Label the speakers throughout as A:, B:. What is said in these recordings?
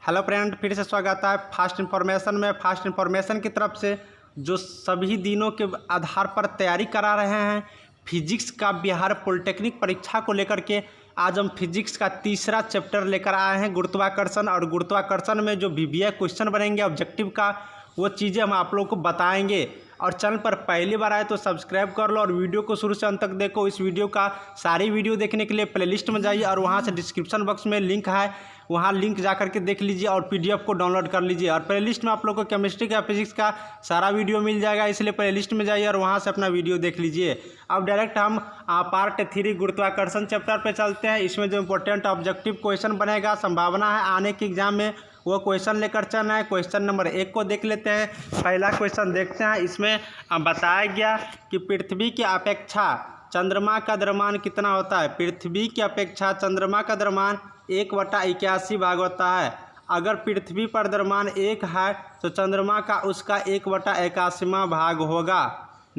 A: Hello friend, फिर से स्वागत है फास्ट इन्फॉर्मेशन में। फास्ट इन्फॉर्मेशन की तरफ से जो सभी दिनों के आधार पर तैयारी करा रहे हैं फिजिक्स का बिहार पॉलिटेक्निक परीक्षा को लेकर के, आज हम फिजिक्स का तीसरा चैप्टर लेकर आए हैं, गुरुत्वाकर्षण। और गुरुत्वाकर्षण में जो वीवीआई क्वेश्चन बनेंगे ऑब्जेक्टिव का, वो चीज़ें हम आप लोगों को बताएंगे। और चैनल पर पहली बार आए तो सब्सक्राइब कर लो और वीडियो को शुरू से अंत तक देखो। इस वीडियो का सारी वीडियो देखने के लिए प्लेलिस्ट में जाइए और वहाँ से डिस्क्रिप्शन बॉक्स में लिंक है, वहाँ लिंक जा करके देख लीजिए और पीडीएफ को डाउनलोड कर लीजिए। और प्लेलिस्ट में आप लोग को केमिस्ट्री का फिजिक्स का सारा वीडियो मिल जाएगा, इसलिए प्लेलिस्ट में जाइए और वहाँ से अपना वीडियो देख लीजिए। अब डायरेक्ट हम पार्ट 3 गुरुत्वाकर्षण चैप्टर पे चलते हैं। इसमें जो इंपॉर्टेंट ऑब्जेक्टिव क्वेश्चन बनेगा, संभावना है आने के एग्जाम में, वो क्वेश्चन लेकर चलना है। क्वेश्चन नंबर 1 को देख लेते हैं। पहला क्वेश्चन देखते हैं। इसमें बताया गया कि पृथ्वी की अपेक्षा चंद्रमा का द्रव्यमान कितना होता है। पृथ्वी की अपेक्षा चंद्रमा का द्रव्यमान 1/81 भाग होता है। अगर पृथ्वी पर द्रव्यमान 1 है तो चंद्रमा का उसका 1/81वां भाग होगा।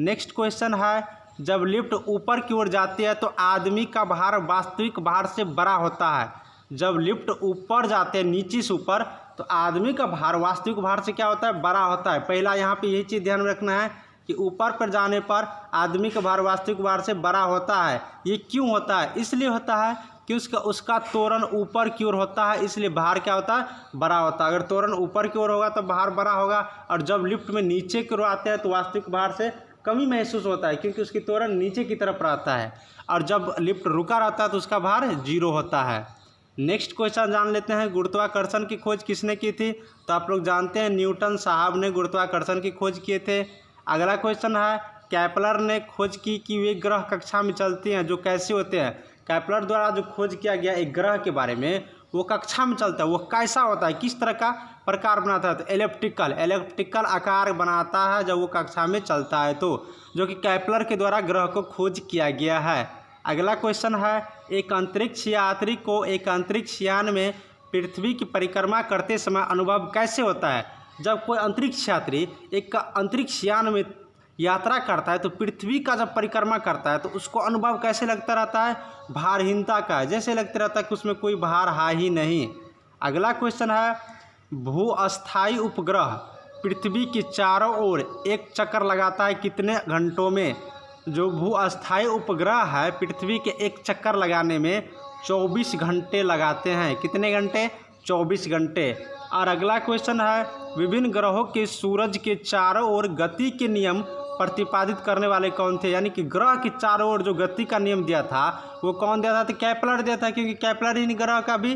A: नेक्स्ट क्वेश्चन है, जब लिफ्ट ऊपर की ओर जाती है तो आदमी का भार वास्तविक भार से बड़ा होता है। जब लिफ्ट ऊपर जाते हैं नीचे से ऊपर तो आदमी का भार वास्तविक भार से क्या होता है, बड़ा होता है। पहला यहाँ पे यही चीज़ ध्यान में रखना है कि ऊपर पर जाने पर आदमी का भार वास्तविक भार से बड़ा होता है। ये क्यों होता है? इसलिए होता है कि उसका त्वरण ऊपर की ओर होता है, इसलिए भार क्या होता है, बड़ा होता है। अगर त्वरण ऊपर की ओर होगा तो भार बड़ा होगा, और जब लिफ्ट में नीचे की ओर आते हैं तो वास्तविक भार से कमी महसूस होता है, क्योंकि उसकी त्वरण नीचे की तरफ रहता है। और जब लिफ्ट रुका रहता है तो उसका भार 0 होता है। नेक्स्ट क्वेश्चन जान लेते हैं, गुरुत्वाकर्षण की खोज किसने की थी। तो आप लोग जानते हैं न्यूटन साहब ने गुरुत्वाकर्षण की खोज किए थे। अगला क्वेश्चन है, कैपलर ने खोज की कि वे ग्रह कक्षा में चलते हैं, जो कैसे होते हैं। कैपलर द्वारा जो खोज किया गया एक ग्रह के बारे में, वो कक्षा में चलता है, वो कैसा होता है, किस तरह का प्रकार बनाता है। तो एलिप्टिकल आकार बनाता है जब वो कक्षा में चलता है, तो जो कि कैपलर के द्वारा ग्रह को खोज किया गया है। अगला क्वेश्चन है, एक अंतरिक्ष यात्री को एक अंतरिक्ष यान में पृथ्वी की परिक्रमा करते समय अनुभव कैसे होता है। जब कोई अंतरिक्ष यात्री एक अंतरिक्ष यान में यात्रा करता है तो पृथ्वी का जब परिक्रमा करता है तो उसको अनुभव कैसे लगता रहता है, भारहीनता का, जैसे लगता रहता है कि उसमें कोई भार है ही नहीं। अगला क्वेश्चन है, भूअस्थायी उपग्रह पृथ्वी के चारों ओर एक चक्कर लगाता है कितने घंटों में। जो भूअस्थायी उपग्रह है पृथ्वी के एक चक्कर लगाने में 24 घंटे लगाते हैं। कितने घंटे? 24 घंटे। और अगला क्वेश्चन है, विभिन्न ग्रहों के सूरज के चारों ओर गति के नियम प्रतिपादित करने वाले कौन थे। यानी कि ग्रह के चारों ओर जो गति का नियम दिया था वो कौन दिया था, तो कैपलर दिया था, क्योंकि कैपलर ही ग्रह का भी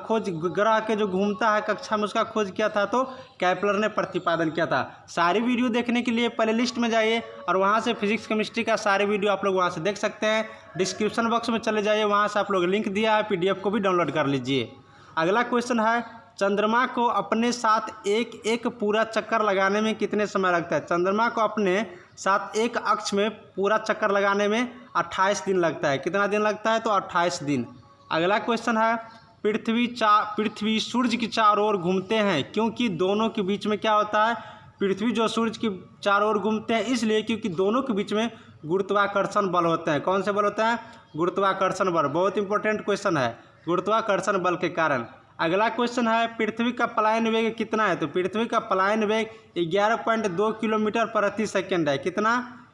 A: खोज, ग्रह के जो घूमता है कक्षा में उसका खोज किया था, तो कैपलर ने प्रतिपादन किया था। सारी वीडियो देखने के लिए प्लेलिस्ट में जाइए और वहाँ से फिजिक्स केमिस्ट्री का सारे वीडियो आप लोग वहाँ से देख सकते हैं। डिस्क्रिप्शन बॉक्स में चले जाइए, वहाँ से आप लोग लिंक दिया है, PDF को भी डाउनलोड कर लीजिए। अगला क्वेश्चन है, चंद्रमा को अपने साथ एक पूरा चक्कर लगाने में कितने समय लगता है। चंद्रमा को अपने साथ एक अक्ष में पूरा चक्कर लगाने में 28 दिन लगता है। कितना दिन लगता है? तो 28 दिन। अगला क्वेश्चन है, पृथ्वी सूर्य की चारों ओर घूमते हैं क्योंकि दोनों के बीच में क्या होता है। पृथ्वी जो सूर्य की चारों ओर घूमते हैं इसलिए क्योंकि दोनों के बीच में गुरुत्वाकर्षण बल होते हैं। कौन से बल होते हैं? गुरुत्वाकर्षण बल। बहुत इंपॉर्टेंट क्वेश्चन है, गुरुत्वाकर्षण बल के कारण। अगला क्वेश्चन है, पृथ्वी का पलायन वेग कितना है। तो पृथ्वी का पलायन वेग 11.2 किलोमीटर प्रति सेकंड है। कितना?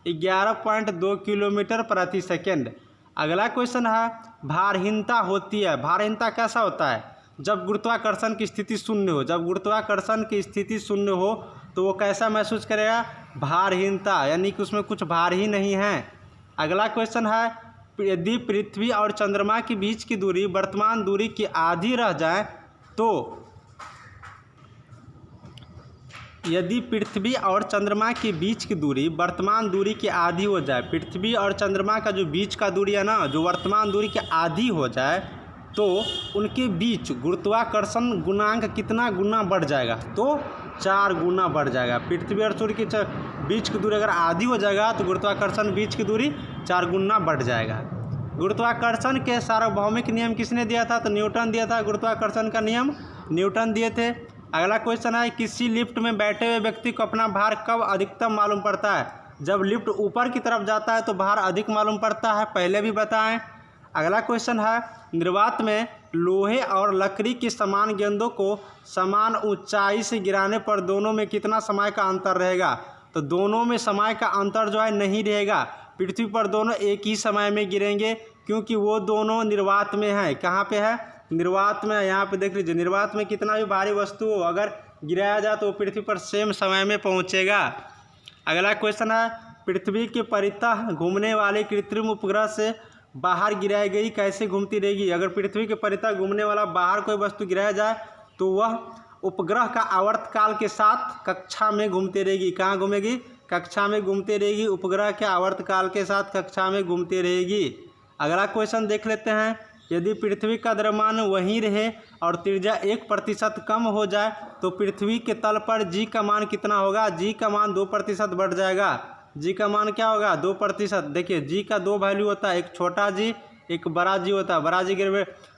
A: 11.2 किलोमीटर प्रति सेकंड। अगला क्वेश्चन है, भारहीनता होती है। भारहीनता कैसा होता है? जब गुरुत्वाकर्षण की स्थिति शून्य हो। जब गुरुत्वाकर्षण की स्थिति शून्य हो तो वो कैसा महसूस करेगा? भारहीनता, यानी कि उसमें कुछ भार ही नहीं है। अगला क्वेश्चन है, यदि पृथ्वी और चंद्रमा के बीच की दूरी वर्तमान दूरी की आधी रह जाए तो, यदि पृथ्वी और चंद्रमा के बीच की दूरी वर्तमान दूरी की आधी हो जाए, पृथ्वी और चंद्रमा का जो बीच का दूरी है ना, जो वर्तमान दूरी की आधी हो जाए तो उनके बीच गुरुत्वाकर्षण गुणांक कितना गुना बढ़ जाएगा? तो 4 गुना बढ़ जाएगा। पृथ्वी और सूर्य के बीच की दूरी अगर आधी हो जाएगा तो गुरुत्वाकर्षण बीच की दूरी 4 गुना बढ़ जाएगा। गुरुत्वाकर्षण के सार्वभौमिक नियम किसने दिया था? तो न्यूटन दिया था। गुरुत्वाकर्षण का नियम न्यूटन दिए थे। अगला क्वेश्चन है, किसी लिफ्ट में बैठे हुए व्यक्ति को अपना भार कब अधिकतम मालूम पड़ता है। जब लिफ्ट ऊपर की तरफ जाता है तो भार अधिक मालूम पड़ता है, पहले भी बताएं। अगला क्वेश्चन है, निर्वात में लोहे और लकड़ी की समान गेंदों को समान ऊंचाई से गिराने पर दोनों में कितना समय का अंतर रहेगा? तो दोनों में समय का अंतर जो है नहीं रहेगा। पृथ्वी पर दोनों एक ही समय में गिरेंगे क्योंकि वो दोनों निर्वात में हैं। कहाँ पे है? निर्वात में। यहाँ पे देख लीजिए, निर्वात में कितना भी भारी वस्तु हो अगर गिराया जाए तो वो पृथ्वी पर सेम समय में पहुँचेगा। अगला क्वेश्चन है, पृथ्वी के परितः घूमने वाले कृत्रिम उपग्रह से बाहर गिराई गई कैसे घूमती रहेगी? अगर पृथ्वी के परितः घूमने वाला बाहर कोई वस्तु गिराया जाए तो वह उपग्रह का आवर्तकाल के साथ कक्षा में घूमती रहेगी। कहाँ घूमेगी? कक्षा में घूमती रहेगी। उपग्रह के आवर्तकाल के साथ कक्षा में घूमती रहेगी। अगला क्वेश्चन देख लेते हैं, यदि पृथ्वी का द्रव्यमान वहीं रहे और त्रिज्या 1% कम हो जाए तो पृथ्वी के तल पर जी का मान कितना होगा? जी का मान 2% बढ़ जाएगा। जी का मान क्या होगा? 2%। देखिए जी का दो वैल्यू होता है, एक छोटा जी एक बड़ा जी होता है।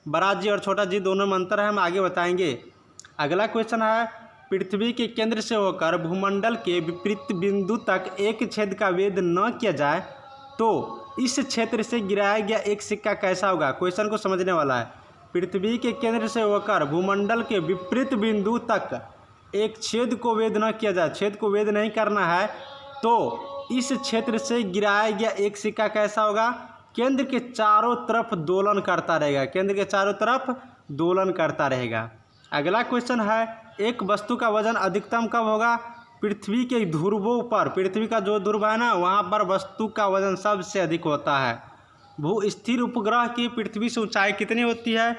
A: बड़ा जी और छोटा जी दोनों में अंतर है, हम आगे बताएंगे। अगला क्वेश्चन है, पृथ्वी के केंद्र से होकर भूमंडल के विपरीत बिंदु तक एक छेद का वेद न किया जाए तो इस क्षेत्र से गिराया गया एक सिक्का कैसा होगा? क्वेश्चन को समझने वाला है। पृथ्वी के केंद्र से होकर भूमंडल के विपरीत बिंदु तक एक छेद को वेद न किया जाए, छेद को वेद नहीं करना है, तो इस क्षेत्र से गिराया गया एक सिक्का कैसा होगा? केंद्र के चारों तरफ दोलन करता रहेगा। केंद्र के चारों तरफ दोलन करता रहेगा। अगला क्वेश्चन है, एक वस्तु का वजन अधिकतम कब होगा? पृथ्वी के ध्रुवों पर। पृथ्वी का जो ध्रुव है ना, वहाँ पर वस्तु का वजन सबसे अधिक होता है। भू स्थिर उपग्रह की पृथ्वी से ऊंचाई कितनी होती है?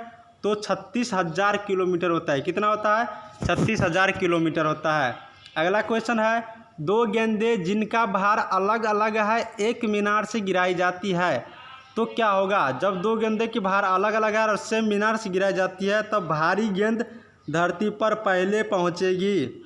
A: तो 36,000 किलोमीटर होता है। कितना होता है? 36,000 किलोमीटर होता है। अगला क्वेश्चन है, दो गेंदें जिनका भार अलग अलग है एक मीनार से गिराई जाती है तो क्या होगा? जब दो गेंदे की भार अलग अलग है और सेम मीनार से गिराई जाती है तब भारी गेंद धरती पर पहले पहुंचेगी।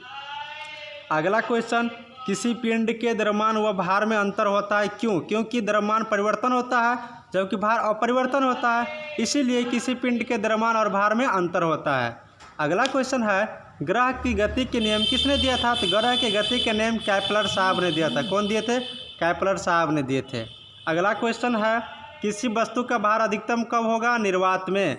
A: अगला क्वेश्चन, किसी पिंड के द्रव्यमान व भार में अंतर होता है क्यों? क्योंकि द्रव्यमान परिवर्तन होता है जबकि भार अपरिवर्तन होता है, इसीलिए किसी पिंड के द्रव्यमान और भार में अंतर होता है। अगला क्वेश्चन है, ग्रह की गति के नियम किसने दिया था? तो ग्रह की गति के नियम कैपलर साहब ने दिया था। कौन दिए थे? कैपलर साहब ने दिए थे। अगला क्वेश्चन है, किसी वस्तु का भार अधिकतम कब होगा? निर्वात में।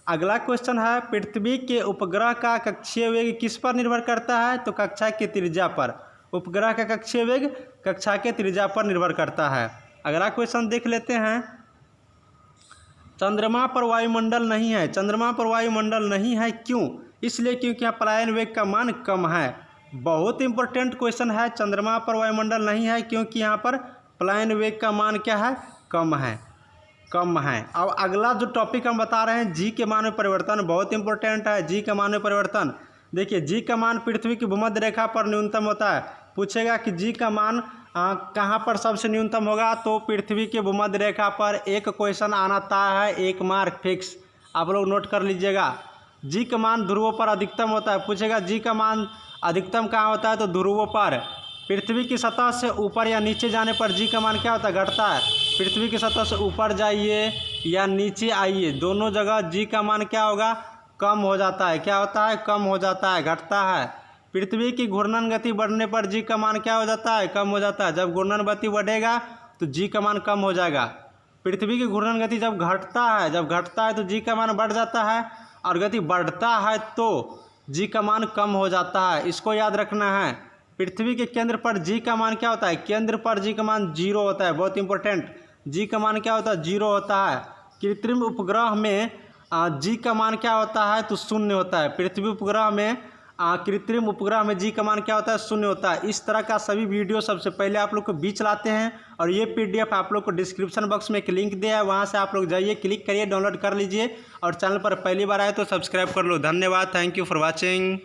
A: अगला क्वेश्चन है, पृथ्वी के उपग्रह का कक्षीय वेग किस पर निर्भर करता है? तो कक्षा की त्रिज्या पर। उपग्रह का कक्षीय वेग कक्षा के त्रिज्या पर निर्भर करता है। अगला क्वेश्चन देख लेते हैं, चंद्रमा पर वायुमंडल नहीं है। चंद्रमा पर वायुमंडल नहीं है क्यों? इसलिए क्योंकि यहाँ पलायन वेग का मान कम है। बहुत इंपॉर्टेंट क्वेश्चन है, चंद्रमा पर वायुमंडल नहीं है क्योंकि यहाँ पर पलायन वेग का मान क्या है? कम है। अब अगला जो टॉपिक हम बता रहे हैं, जी के मान में परिवर्तन, बहुत इंपॉर्टेंट है। जी के मान में परिवर्तन, देखिए जी का मान पृथ्वी की भूमध्य रेखा पर न्यूनतम होता है। पूछेगा कि जी का मान कहाँ पर सबसे न्यूनतम होगा? तो पृथ्वी के भूमध्य रेखा पर। एक क्वेश्चन आना तय है, एक मार्क फिक्स, आप लोग नोट कर लीजिएगा। जी का मान ध्रुवों पर अधिकतम होता है। पूछेगा जी का मान अधिकतम कहाँ होता है? तो ध्रुवों पर। पृथ्वी की सतह से ऊपर या नीचे जाने पर जी का मान क्या होता है? घटता है। पृथ्वी की सतह से ऊपर जाइए या नीचे आइए, दोनों जगह जी का मान क्या होगा? कम हो जाता है। क्या होता है? कम हो जाता है, घटता है। पृथ्वी की घूर्णन गति बढ़ने पर जी का मान क्या हो जाता है? कम हो जाता है। जब घूर्णन गति बढ़ेगा तो जी का मान कम हो जाएगा। पृथ्वी की घूर्णन गति जब घटता है तो जी का मान बढ़ जाता है, और गति बढ़ता है तो जी का मान कम हो जाता है। इसको याद रखना है। पृथ्वी के केंद्र पर जी का मान क्या होता है? केंद्र पर जी का मान 0 होता है। बहुत इंपॉर्टेंट, जी का मान क्या होता है? 0 होता है। कृत्रिम उपग्रह में जी का मान क्या होता है? तो 0 होता है। पृथ्वी उपग्रह में कृत्रिम उपग्रह में जी का मान क्या होता है? 0 होता है। इस तरह का सभी वीडियो सबसे पहले आप लोग को बीच लाते हैं, और ये PDF आप लोग को डिस्क्रिप्शन बॉक्स में एक लिंक दिया है, वहाँ से आप लोग जाइए, क्लिक करिए, डाउनलोड कर लीजिए, और चैनल पर पहली बार आए तो सब्सक्राइब कर लो। धन्यवाद, थैंक यू फॉर वॉचिंग।